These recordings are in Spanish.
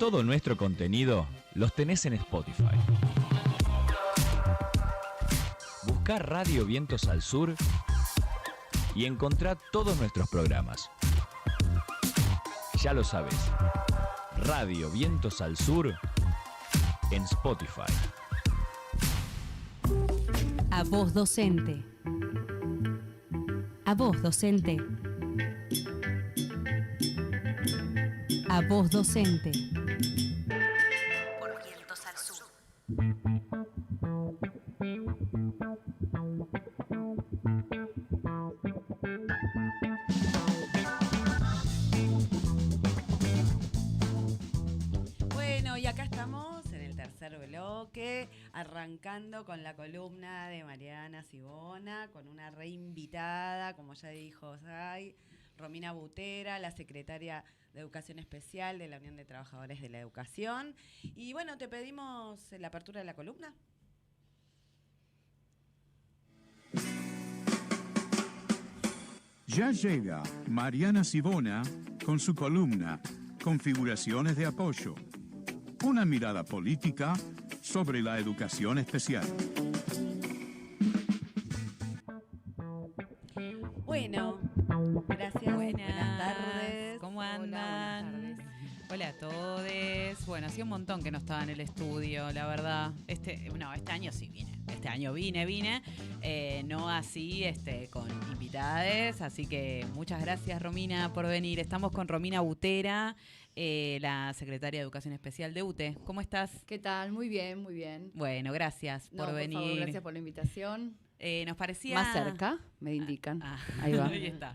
Todo nuestro contenido los tenés en Spotify. Buscá Radio Vientos al Sur y encontrá todos nuestros programas. Ya lo sabes, Radio Vientos al Sur en Spotify. A vos docente. A vos docente. A vos docente. Por Vientos al Sur. Bueno, y acá estamos en el tercer bloque, arrancando con la columna de Mariana Sibona, con una reinvitada, como ya dijo Zay, Romina Butera, la secretaria de Educación Especial de la Unión de Trabajadores de la Educación. Y bueno, te pedimos la apertura de la columna. Ya llega Mariana Sibona con su columna Configuraciones de Apoyo. Una mirada política sobre la educación especial. Bueno, gracias. Buenas tardes. ¿Cómo andan? Hola, buenas tardes. Hola a todos. Bueno, hacía un montón que no estaba en el estudio, la verdad. Este año sí vine. Este año vine. No así con invitades. Así que muchas gracias, Romina, por venir. Estamos con Romina Butera, la secretaria de Educación Especial de UTE. ¿Cómo estás? ¿Qué tal? Muy bien, muy bien. Bueno, gracias por venir. Por favor, gracias por la invitación. Nos parecía... Más cerca, me indican. Ahí va. Ahí está.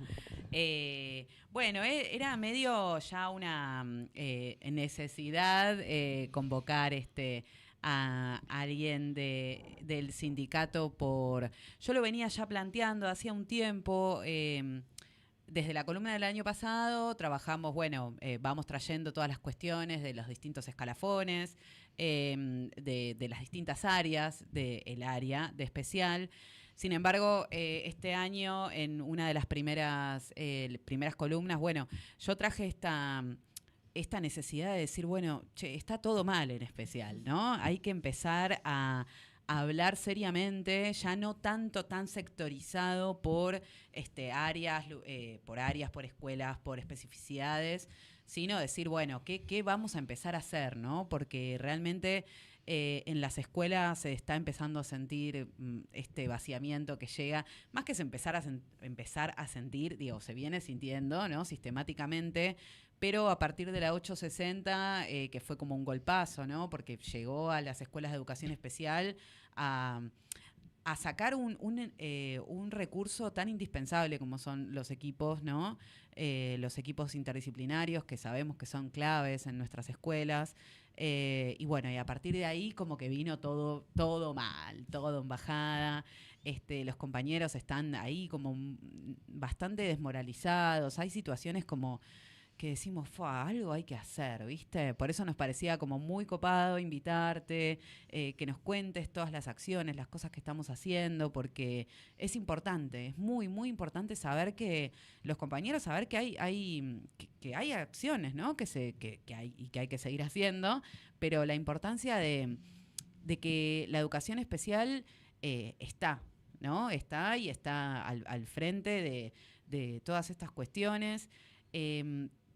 Bueno, era medio ya una necesidad convocar a alguien del sindicato yo lo venía ya planteando hacía un tiempo. Desde la columna del año pasado trabajamos, vamos trayendo todas las cuestiones de los distintos escalafones, de las distintas áreas del área de especial. Sin embargo, este año, en una de las primeras columnas, yo traje esta necesidad de decir, está todo mal en especial, ¿no? Hay que empezar a hablar seriamente, ya no tanto tan sectorizado por áreas, por escuelas, por especificidades, sino decir, ¿qué vamos a empezar a hacer, ¿no? Porque realmente en las escuelas se está empezando a sentir este vaciamiento que llega, más que empezar a sentir, se viene sintiendo, ¿no? Sistemáticamente, pero a partir de la 860, que fue como un golpazo, ¿no? Porque llegó a las escuelas de educación especial a sacar un recurso tan indispensable como son los equipos, ¿no? Los equipos interdisciplinarios que sabemos que son claves en nuestras escuelas. Y a partir de ahí como que vino todo mal, todo en bajada. Los compañeros están ahí como bastante desmoralizados. Hay situaciones como que decimos, algo hay que hacer, ¿viste? Por eso nos parecía como muy copado invitarte, que nos cuentes todas las acciones, las cosas que estamos haciendo, porque es importante, es muy, muy importante saber que los compañeros, saber que hay acciones, ¿no? Que hay que seguir haciendo, pero la importancia de que la educación especial está, ¿no? Está y está al frente de todas estas cuestiones.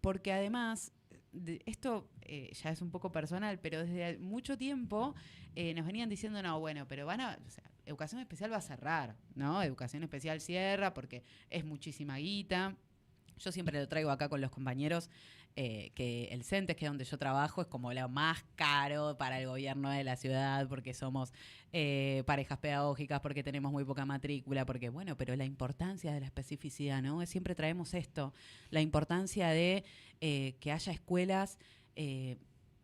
Porque además, esto ya es un poco personal, pero desde mucho tiempo nos venían diciendo, pero educación especial va a cerrar, ¿no? Educación especial cierra porque es muchísima guita. Yo siempre lo traigo acá con los compañeros, que el CENTES, que es donde yo trabajo, es como lo más caro para el gobierno de la ciudad, porque somos parejas pedagógicas, porque tenemos muy poca matrícula, porque pero la importancia de la especificidad, ¿no? Siempre traemos esto, la importancia de que haya escuelas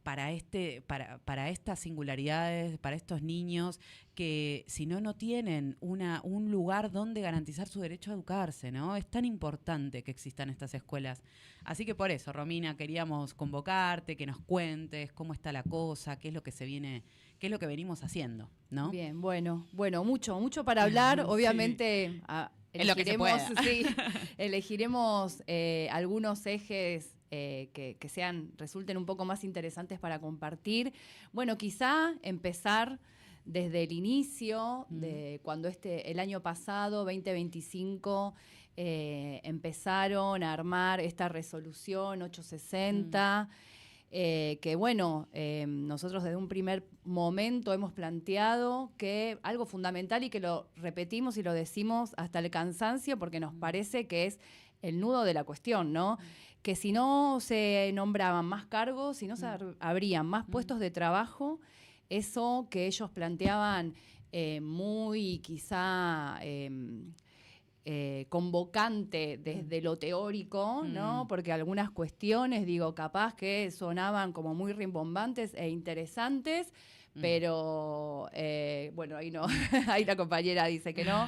para estas singularidades, para estos niños que si no tienen un lugar donde garantizar su derecho a educarse, ¿no? Es tan importante que existan estas escuelas. Así que por eso, Romina, queríamos convocarte, que nos cuentes cómo está la cosa, qué es lo que qué es lo que venimos haciendo, ¿no? Bien, bueno, mucho para hablar. Obviamente, es lo que se pueda. Sí, elegiremos algunos ejes que resulten un poco más interesantes para compartir. Bueno, quizá empezar desde el inicio, de cuando el año pasado, 2025, empezaron a armar esta resolución 860, que bueno, nosotros desde un primer momento hemos planteado que algo fundamental, y que lo repetimos y lo decimos hasta el cansancio, porque nos parece que es el nudo de la cuestión, ¿no? Que si no se nombraban más cargos, si no se abrían más puestos de trabajo, eso que ellos planteaban muy quizá convocante desde lo teórico, ¿no? Porque algunas cuestiones, digo, capaz que sonaban como muy rimbombantes e interesantes, pero bueno, ahí no, ahí la compañera dice que no.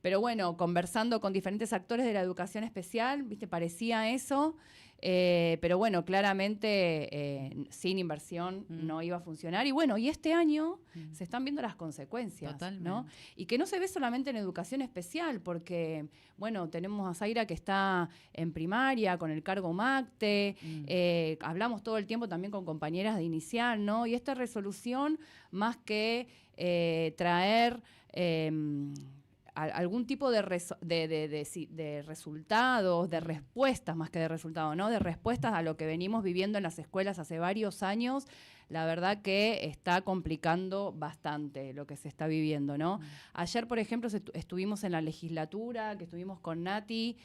Pero bueno, conversando con diferentes actores de la educación especial, ¿viste? Parecía eso. Pero bueno, claramente sin inversión no iba a funcionar. Y bueno, y este año se están viendo las consecuencias, ¿no? Y que no se ve solamente en educación especial, porque, bueno, tenemos a Zaira que está en primaria con el cargo MACTE, hablamos todo el tiempo también con compañeras de inicial, ¿no? Y esta resolución, más que traer algún tipo de resultados, de respuestas, más que de resultados, ¿no? De respuestas a lo que venimos viviendo en las escuelas hace varios años, la verdad que está complicando bastante lo que se está viviendo, ¿no? Ayer, por ejemplo, estuvimos en la legislatura, que estuvimos con Nati,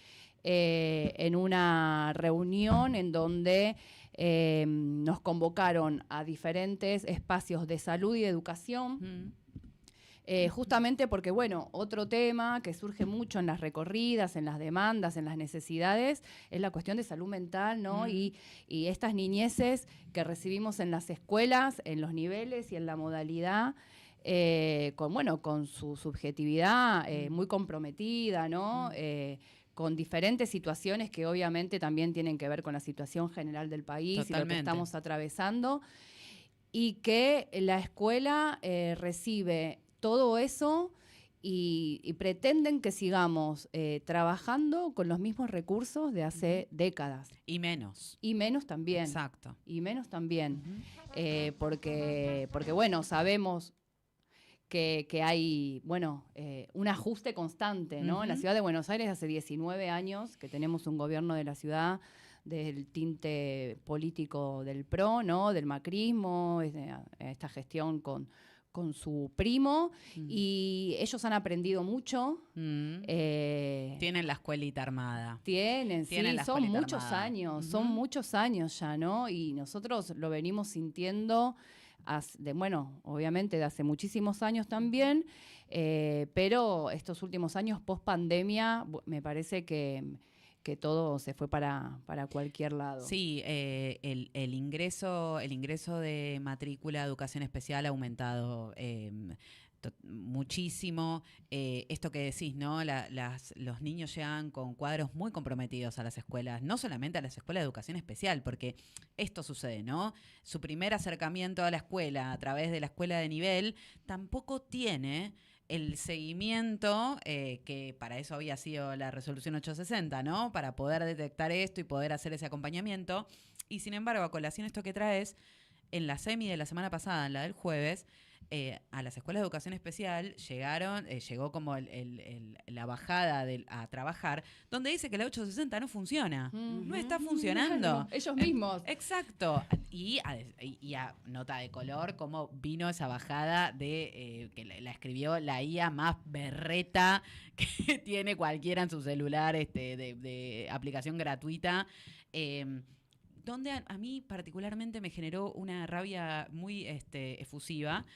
en una reunión en donde nos convocaron a diferentes espacios de salud y de educación, justamente porque, bueno, otro tema que surge mucho en las recorridas, en las demandas, en las necesidades, es la cuestión de salud mental, ¿no? Y estas niñeces que recibimos en las escuelas, en los niveles y en la modalidad, con su subjetividad muy comprometida, ¿no? Con diferentes situaciones que obviamente también tienen que ver con la situación general del país. Totalmente. Y lo que estamos atravesando, y que la escuela recibe todo eso y pretenden que sigamos trabajando con los mismos recursos de hace décadas. Y menos. Y menos también. Exacto. Y menos también. Porque, bueno, sabemos que hay, bueno, un ajuste constante, ¿no? En la ciudad de Buenos Aires hace 19 años que tenemos un gobierno de la ciudad del tinte político del PRO, ¿no? Del macrismo, esta gestión con su primo, y ellos han aprendido mucho. Tienen la escuelita armada. Tienen son muchos años, son muchos años ya, ¿no? Y nosotros lo venimos sintiendo, obviamente de hace muchísimos años también, pero estos últimos años post pandemia me parece que todo se fue para cualquier lado. Sí, el ingreso de matrícula de educación especial ha aumentado muchísimo. Esto que decís, ¿no? Los niños llegan con cuadros muy comprometidos a las escuelas, no solamente a las escuelas de educación especial, porque esto sucede, ¿no? Su primer acercamiento a la escuela a través de la escuela de nivel tampoco tiene el seguimiento, que para eso había sido la resolución 860, ¿no? Para poder detectar esto y poder hacer ese acompañamiento. Y sin embargo, a colación esto que traes, en la semi de la semana pasada, en la del jueves, a las escuelas de educación especial llegó como la bajada a trabajar, donde dice que la 860 no funciona. No está funcionando. Claro, ellos mismos. Exacto. Y a nota de color, cómo vino esa bajada que la escribió la IA más berreta que tiene cualquiera en su celular, de aplicación gratuita. Donde a mí particularmente me generó una rabia muy efusiva,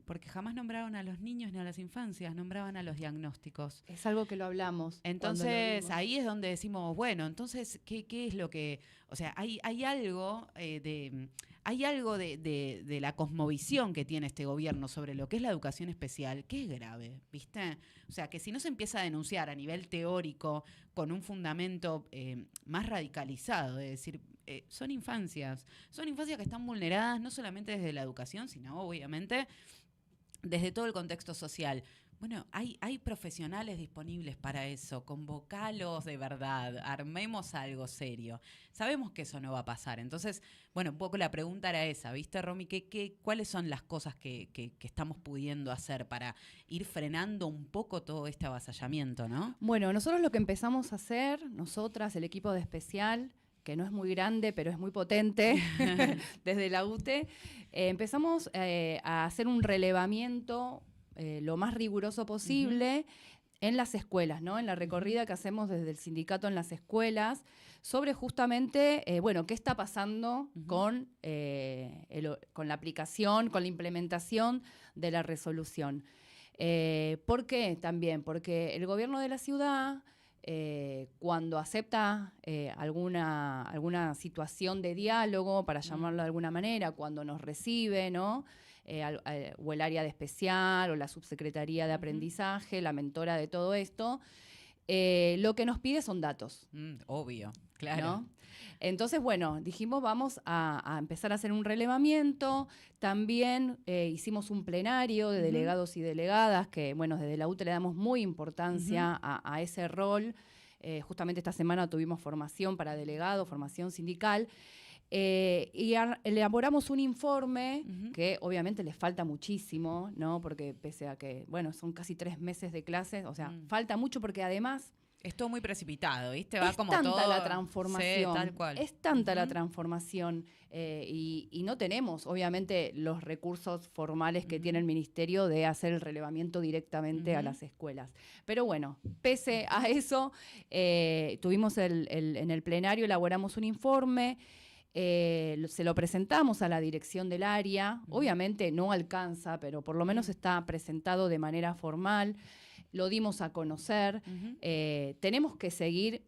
porque jamás nombraron a los niños ni a las infancias, nombraban a los diagnósticos. Es algo que lo hablamos. Entonces, ahí es donde decimos, bueno, entonces, ¿qué es lo que...? O sea, hay algo de la cosmovisión que tiene este gobierno sobre lo que es la educación especial, que es grave, ¿viste? O sea, que si no se empieza a denunciar a nivel teórico, con un fundamento más radicalizado, de decir, son infancias que están vulneradas no solamente desde la educación, sino obviamente desde todo el contexto social. Bueno, hay profesionales disponibles para eso, convocalos de verdad, armemos algo serio. Sabemos que eso no va a pasar, entonces, bueno, un poco la pregunta era esa, ¿viste, Romy? ¿Cuáles son las cosas que estamos pudiendo hacer para ir frenando un poco todo este avasallamiento, ¿no? Bueno, nosotros lo que empezamos a hacer, nosotras, el equipo de especial, que no es muy grande, pero es muy potente, desde la UTE, empezamos a hacer un relevamiento lo más riguroso posible en las escuelas, ¿no? En la recorrida que hacemos desde el sindicato en las escuelas, sobre justamente, qué está pasando con la aplicación, con la implementación de la resolución. ¿Por qué también? Porque el gobierno de la ciudad, cuando acepta alguna situación de diálogo, para llamarlo de alguna manera, cuando nos recibe, ¿no? O el área de especial, o la subsecretaría de aprendizaje, la mentora de todo esto, lo que nos pide son datos. Obvio, claro. ¿No? Entonces, dijimos, vamos a empezar a hacer un relevamiento. También hicimos un plenario de delegados y delegadas, que, desde la UTE le damos muy importancia a ese rol. Justamente esta semana tuvimos formación para delegados, formación sindical. Y elaboramos un informe que obviamente les falta muchísimo, ¿no? Porque pese a que, son casi 3 meses de clases, o sea, falta mucho porque además... Es todo muy precipitado, ¿viste? Va es como tanta todo... la transformación, sí, tal cual. Es tanta la transformación y no tenemos, obviamente, los recursos formales que tiene el ministerio de hacer el relevamiento directamente a las escuelas. Pero pese a eso, tuvimos en el plenario, elaboramos un informe. Se lo presentamos a la dirección del área, obviamente no alcanza, pero por lo menos está presentado de manera formal, lo dimos a conocer. Tenemos que seguir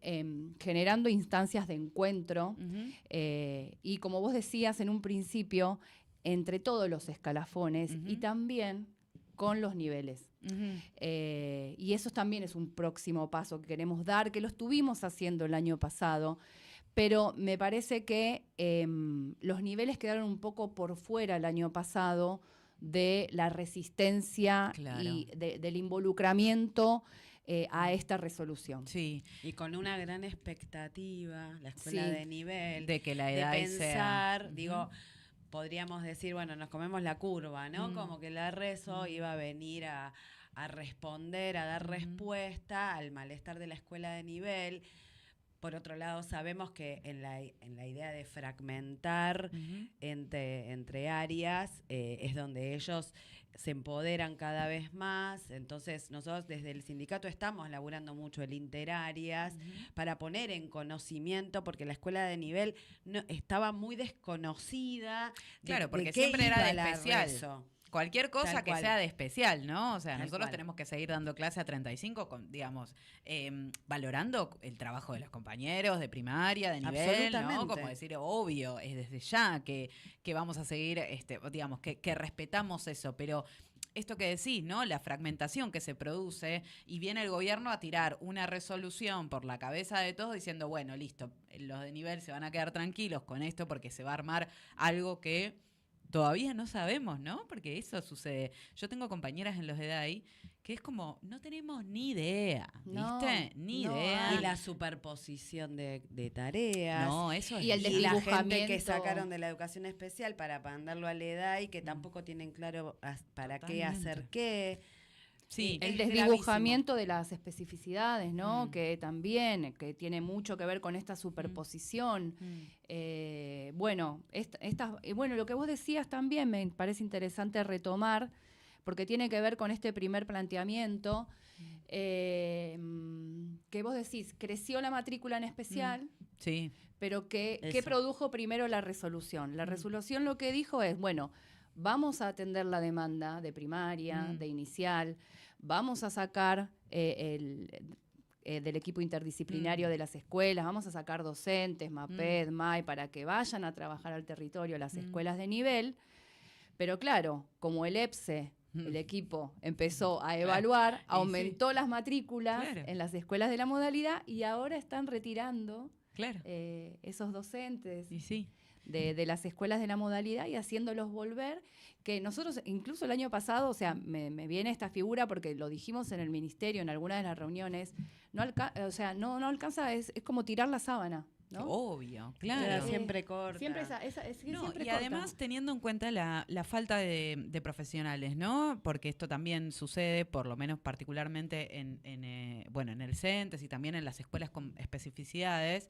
generando instancias de encuentro y, como vos decías en un principio, entre todos los escalafones y también con los niveles. Y eso también es un próximo paso que queremos dar, que lo estuvimos haciendo el año pasado. Pero me parece que los niveles quedaron un poco por fuera el año pasado de la resistencia y del involucramiento a esta resolución. Sí. Y con una gran expectativa, la escuela de nivel, de que la edad de pensar, sea... podríamos decir, nos comemos la curva, ¿no? Como que la RESO iba a venir a responder, a dar respuesta al malestar de la escuela de nivel. Por otro lado, sabemos que en la idea de fragmentar entre áreas es donde ellos se empoderan cada vez más. Entonces, nosotros desde el sindicato estamos laburando mucho el interáreas para poner en conocimiento, porque la escuela de nivel estaba muy desconocida. Claro, porque de qué siempre era iba de especial. RESO. Cualquier cosa que sea de especial, ¿no? O sea, Tal nosotros cual. tenemos que seguir dando clase a 35, valorando el trabajo de los compañeros de primaria, de nivel, ¿no? Como decir, obvio, es desde ya que vamos a seguir, que respetamos eso, pero esto que decís, ¿no? La fragmentación que se produce y viene el gobierno a tirar una resolución por la cabeza de todos diciendo, bueno, listo, los de nivel se van a quedar tranquilos con esto porque se va a armar algo que todavía no sabemos, ¿no? Porque eso sucede. Yo tengo compañeras en los de DAI que es como, no tenemos ni idea, ¿viste? Ni idea. Y la superposición de tareas. No, eso es... Y el Y la gente desdibujamiento. que sacaron de la educación especial para mandarlo al EDAI, que tampoco tienen claro para qué hacer qué. Sí, El es desdibujamiento de las especificidades, ¿no? Que también, que tiene mucho que ver con esta superposición. Lo que vos decías también me parece interesante retomar, porque tiene que ver con este primer planteamiento, que vos decís, creció la matrícula en especial, sí. pero ¿qué produjo primero la resolución? La resolución lo que dijo es, vamos a atender la demanda de primaria, de inicial, vamos a sacar del equipo interdisciplinario de las escuelas, vamos a sacar docentes, MAPED, MAI, para que vayan a trabajar al territorio las escuelas de nivel. Pero claro, como el EPSE, el equipo, empezó a evaluar, aumentó las matrículas en las escuelas de la modalidad y ahora están retirando esos docentes. Y sí. de las escuelas de la modalidad y haciéndolos volver, que nosotros, incluso el año pasado, o sea, me viene esta figura porque lo dijimos en el ministerio, en alguna de las reuniones, no alcanza, es como tirar la sábana, ¿no? Obvio, Claro, claro. siempre corta. Siempre No, siempre y corta. además teniendo en cuenta la falta de profesionales, ¿no? Porque esto también sucede, por lo menos particularmente en el CENTES y también en las escuelas con especificidades.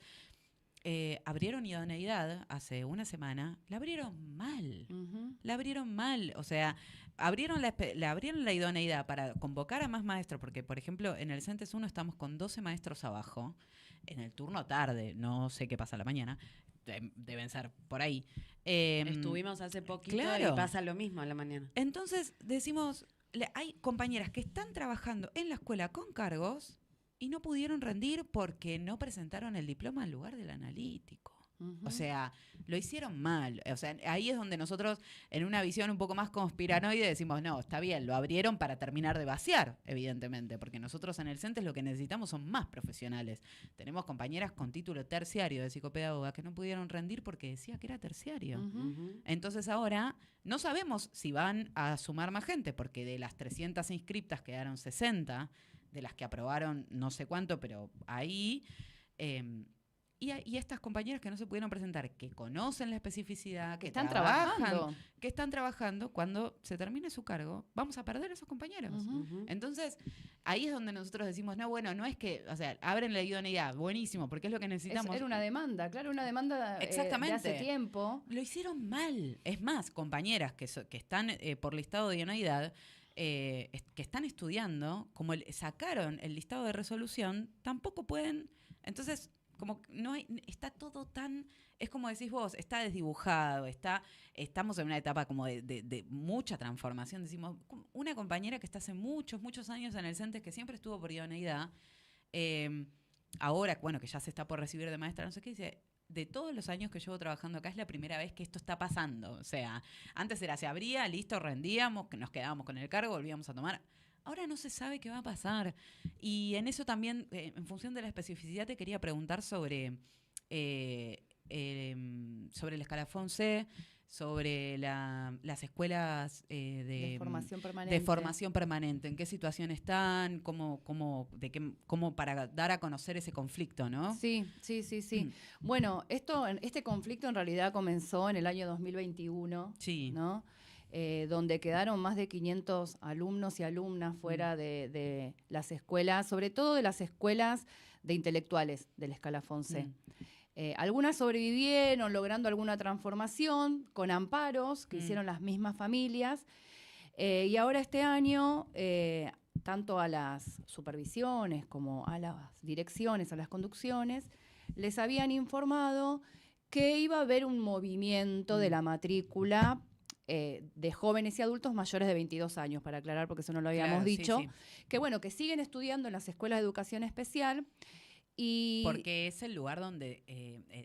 Abrieron idoneidad hace una semana, la abrieron mal. Ujú. La abrieron mal, o sea, abrieron la idoneidad para convocar a más maestros, porque, por ejemplo, en el CENTES 1 estamos con 12 maestros abajo, en el turno tarde, no sé qué pasa a la mañana, deben ser por ahí. Estuvimos hace poquito claro. y pasa lo mismo a la mañana. Entonces, decimos, hay compañeras que están trabajando en la escuela con cargos y no pudieron rendir porque no presentaron el diploma en lugar del analítico. Ujú. O sea, lo hicieron mal. O sea, ahí es donde nosotros, en una visión un poco más conspiranoide, decimos, no, está bien, lo abrieron para terminar de vaciar, evidentemente, porque nosotros en el CENTES lo que necesitamos son más profesionales. Tenemos compañeras con título terciario de psicopedagoga que no pudieron rendir porque decía que era terciario. Ujú. Entonces ahora no sabemos si van a sumar más gente, porque de las 300 inscriptas quedaron 60, de las que aprobaron no sé cuánto, pero ahí... Y estas compañeras que no se pudieron presentar, que conocen la especificidad, que Están trabajan, trabajando. que están trabajando, cuando se termine su cargo, vamos a perder a esos compañeros. Ujú. Ujú. Entonces, ahí es donde nosotros decimos, no, bueno, no es que, o sea, abren la idoneidad, buenísimo, porque es lo que necesitamos. Era una demanda, claro, una demanda de Exactamente. hace tiempo. Lo hicieron mal. Es más, compañeras que están por listado de idoneidad, que están estudiando, como sacaron el listado de resolución, tampoco pueden. Entonces, como no hay, está todo tan, es como decís vos, está desdibujado, estamos en una etapa como de mucha transformación. Decimos, una compañera que está hace muchos, muchos años en el CENTES, que siempre estuvo por idoneidad, ahora, bueno, que ya se está por recibir de maestra, no sé qué, dice, de todos los años que llevo trabajando acá es la primera vez que esto está pasando. O sea, antes era, se abría, listo, rendíamos, nos quedábamos con el cargo, volvíamos a tomar. Ahora no se sabe qué va a pasar. Y en eso también, en función de la especificidad, te quería preguntar sobre el escalafón C, sobre las escuelas De formación permanente. de formación permanente. ¿En qué situación están? ¿Cómo para dar a conocer ese conflicto, no? Sí. Bueno, este conflicto en realidad comenzó en el año 2021, Sí. ¿no? Donde quedaron más de 500 alumnos y alumnas fuera de las escuelas, sobre todo de las escuelas de intelectuales del escalafón C. Algunas sobrevivieron, logrando alguna transformación con amparos que hicieron las mismas familias. Y ahora este año, tanto a las supervisiones como a las direcciones, a las conducciones, les habían informado que iba a haber un movimiento de la matrícula de jóvenes y adultos mayores de 22 años, para aclarar, porque eso no lo habíamos Claro, sí, dicho, sí. que bueno, que siguen estudiando en las escuelas de educación especial. Y Porque es el lugar donde,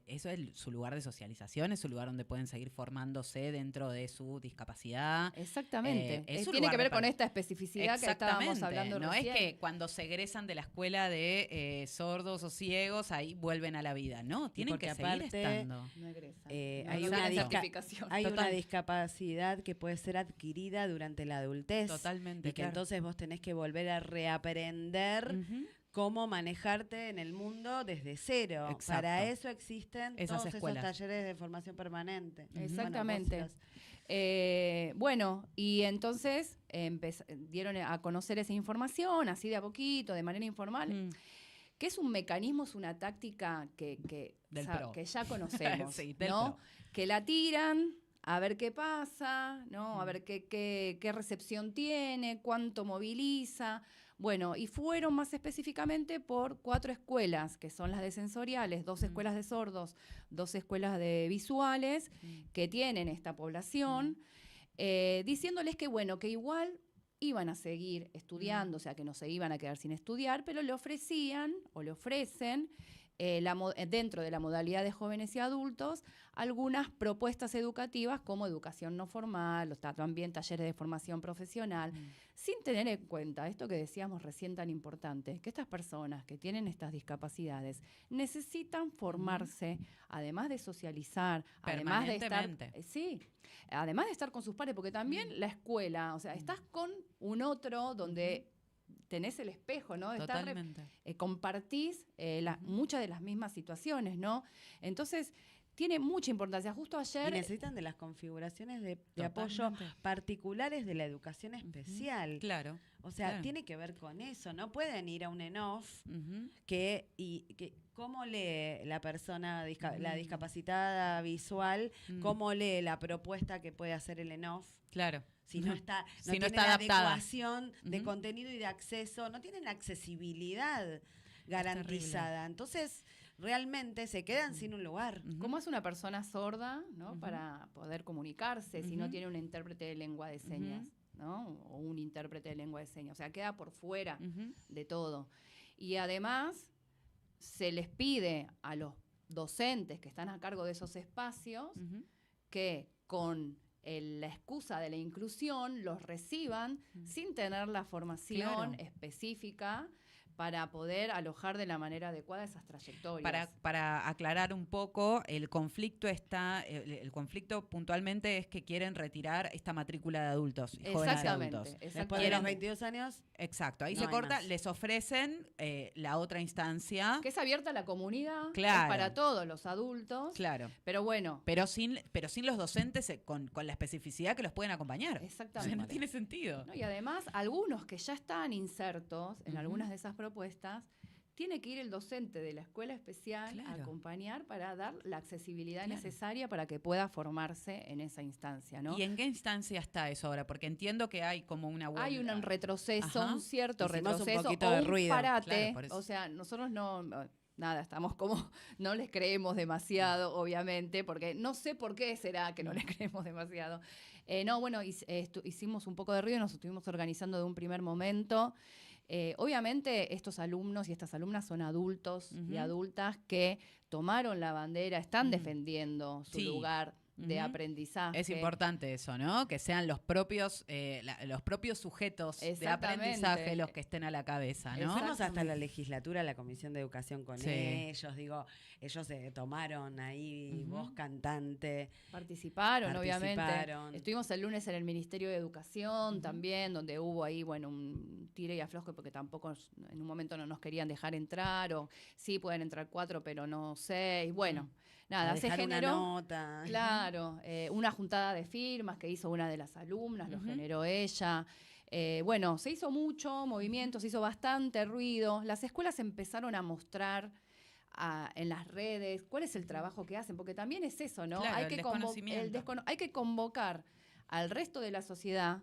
eso es su lugar de socialización, es su lugar donde pueden seguir formándose dentro de su discapacidad. Exactamente. Es un Tiene lugar que ver de con par- esta especificidad que estábamos hablando no recién. es que cuando se egresan de la escuela de sordos o ciegos, ahí vuelven a la vida. No, tienen porque que seguir aparte, estando. No egresan. hay No una tienen disca- certificación. Hay una Total. discapacidad que puede ser adquirida durante la adultez. Totalmente, Y que claro. entonces vos tenés que volver a reaprender Ujú. cómo manejarte en el mundo desde cero. Exacto. Para eso existen Esas todos escuelas. esos talleres de formación permanente. Exactamente. Bueno, vos Bueno, y entonces dieron a conocer esa información, así de a poquito, de manera informal, Mm. que es un mecanismo, es una táctica que Del pro. que ya conocemos, Sí, del ¿no? pro. Que la tiran a ver qué pasa, ¿no? A ver qué recepción tiene, cuánto moviliza. Bueno, y fueron más específicamente por 4 escuelas, que son las de sensoriales, 2 escuelas de sordos, 2 escuelas de visuales, que tienen esta población, diciéndoles que, bueno, que igual iban a seguir estudiando, o sea, que no se iban a quedar sin estudiar, pero le ofrecían o le ofrecen dentro de la modalidad de jóvenes y adultos, algunas propuestas educativas como educación no formal, también talleres de formación profesional, sin tener en cuenta esto que decíamos recién tan importante, que estas personas que tienen estas discapacidades necesitan formarse, además de socializar, además de estar, además de estar con sus pares, porque también la escuela, o sea, estás con un otro donde tenés el espejo, ¿no? Totalmente. Compartís muchas de las mismas situaciones, ¿no? Entonces, tiene mucha importancia. Justo ayer... Y necesitan de las configuraciones de apoyo particulares de la educación especial. Claro. O sea, claro. tiene que ver con eso. No pueden ir a un ENOF que cómo lee la persona, la discapacitada visual, cómo lee la propuesta que puede hacer el ENOF. Claro. Si no está, Si tiene no está la adaptada. adecuación de contenido y de acceso, no tienen accesibilidad garantizada. Entonces, realmente se quedan sin un lugar. ¿Cómo es una persona sorda, ¿no? Para poder comunicarse si no tiene un intérprete de lengua de señas, ¿no? O un intérprete de lengua de señas. O sea, queda por fuera de todo. Y además, se les pide a los docentes que están a cargo de esos espacios que con la excusa de la inclusión los reciban sin tener la formación específica para poder alojar de la manera adecuada esas trayectorias. Para aclarar un poco, el conflicto puntualmente es que quieren retirar esta matrícula de adultos y jóvenes adultos. Después de los 22 años. Exacto, ahí no se hay corta, más. les ofrecen la otra instancia. Que es abierta a la comunidad, Claro. es para todos los adultos, Claro. pero bueno. Pero sin los docentes con la especificidad que los pueden acompañar. Exactamente. O sea, no tiene sentido. ¿No? Y además, algunos que ya están insertos en algunas de esas propuestas, tiene que ir el docente de la escuela especial a acompañar para dar la accesibilidad necesaria para que pueda formarse en esa instancia, ¿no? ¿Y en qué instancia está eso ahora? Porque entiendo que hay como una huelga. Hay un retroceso, Ajá. un cierto Hicimos un retroceso poquito o de un ruido. parate. Claro, por eso. O sea, nosotros nada, estamos como, no les creemos demasiado, obviamente, porque no sé por qué será que no les creemos demasiado. Hicimos un poco de ruido, nos estuvimos organizando de un primer momento. Obviamente estos alumnos y estas alumnas son adultos y adultas que tomaron la bandera, están defendiendo su lugar de aprendizaje. Es importante eso, ¿no? Que sean los propios sujetos de aprendizaje los que estén a la cabeza, ¿no? Fuimos hasta la legislatura, la Comisión de Educación con ellos, ellos tomaron ahí voz cantante. Participaron, obviamente. Estuvimos el lunes en el Ministerio de Educación también, donde hubo ahí, un tire y afloje, porque tampoco en un momento no nos querían dejar entrar, o sí pueden entrar 4, pero no 6. Bueno, nada, se generó una nota. Claro, una juntada de firmas que hizo una de las alumnas, lo generó ella. Se hizo mucho movimiento, se hizo bastante ruido. Las escuelas empezaron a mostrar en las redes cuál es el trabajo que hacen, porque también es eso, ¿no? Claro, Hay que convocar al resto de la sociedad,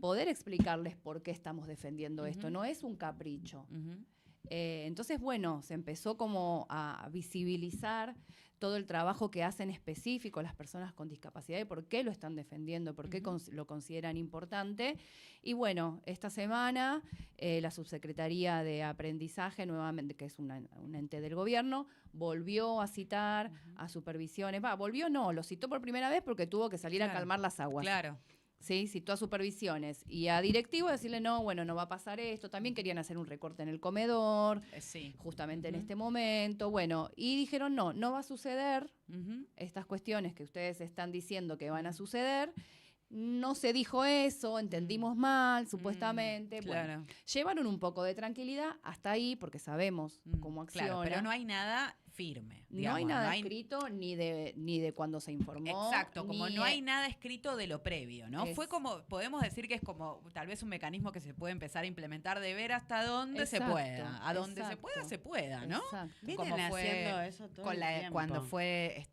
poder explicarles por qué estamos defendiendo esto. No es un capricho. Entonces, se empezó como a visibilizar todo el trabajo que hacen específico las personas con discapacidad y por qué lo están defendiendo, por qué lo consideran importante. Y esta semana la Subsecretaría de Aprendizaje, nuevamente, que es un ente del gobierno, volvió a citar a supervisiones. Lo citó por primera vez porque tuvo que salir a calmar las aguas. Claro. Sí, citó a supervisiones y a directivos decirle no va a pasar esto. También querían hacer un recorte en el comedor, justamente en este momento. Y dijeron no va a suceder estas cuestiones que ustedes están diciendo que van a suceder. No se dijo eso, entendimos mal, supuestamente. Claro. Llevaron un poco de tranquilidad hasta ahí porque sabemos cómo acciona. Claro, pero no hay nada firme. No hay nada escrito ni de cuando se informó. Exacto, como no hay nada escrito de lo previo, ¿no? Fue como, podemos decir que es como tal vez un mecanismo que se puede empezar a implementar de ver hasta dónde se pueda. A donde se pueda, ¿no? Exacto. Vienen haciendo eso todo el tiempo. Cuando fue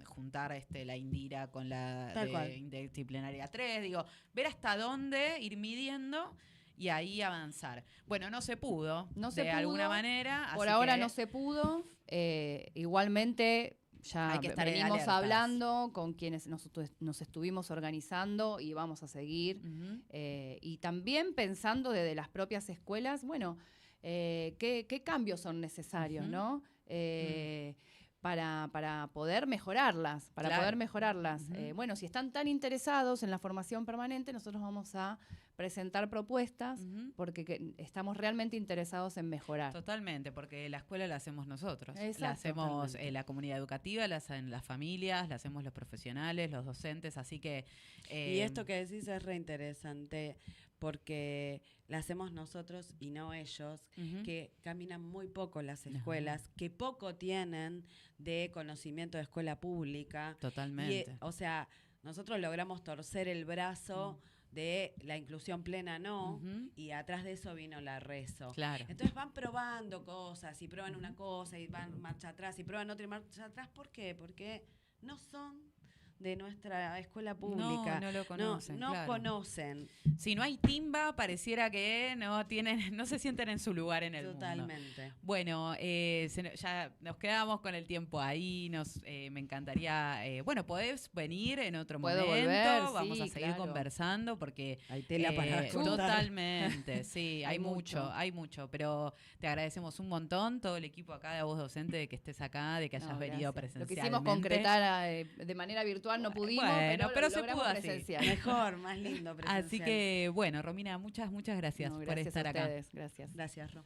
juntar la Indira con la Interdisciplinaria 3, ver hasta dónde ir midiendo y ahí avanzar. No se pudo, alguna manera. Por ahora no se pudo. Igualmente, ya hay que estar venimos hablando con quienes nos estuvimos organizando y vamos a seguir. Y también pensando desde las propias escuelas, ¿qué cambios son necesarios, no? para poder mejorarlas, Ujú. Bueno, si están tan interesados en la formación permanente, nosotros vamos a presentar propuestas Ujú. porque estamos realmente interesados en mejorar. Totalmente, porque la escuela la hacemos nosotros. La Exacto. hacemos Totalmente. la comunidad educativa, la hacen las familias, la hacemos los profesionales, los docentes, así que... Y esto que decís es re interesante porque la hacemos nosotros y no ellos, ujú. que caminan muy poco las escuelas, que poco tienen de conocimiento de escuela pública. Totalmente. O sea, nosotros logramos torcer el brazo de la inclusión plena no, Ujú. y atrás de eso vino la rezo. Claro. Entonces van probando cosas y prueban una cosa y van marcha atrás y prueban otra y marcha atrás. ¿Por qué? Porque no son de nuestra escuela pública. No lo conocen, No claro. conocen. Si no hay timba, pareciera que no se sienten en su lugar en el mundo. Totalmente. Bueno, ya nos quedamos con el tiempo ahí. Me encantaría. Bueno, podés venir en otro Puedo momento. volver, Vamos a sí, seguir claro. conversando porque. Hay tela para contar. Totalmente, sí, Hay mucho. hay mucho. Pero te agradecemos un montón, todo el equipo acá de Voz Docente, de que estés acá, de que hayas No, venido gracias. Lo presencialmente. quisimos concretar de manera virtual, no pudimos, Bueno, pero lo se logramos pudo así. presencial. Mejor, más lindo presencial. Así que, bueno, Romina, muchas gracias No, por gracias estar a acá. ustedes, gracias. Gracias, Ro.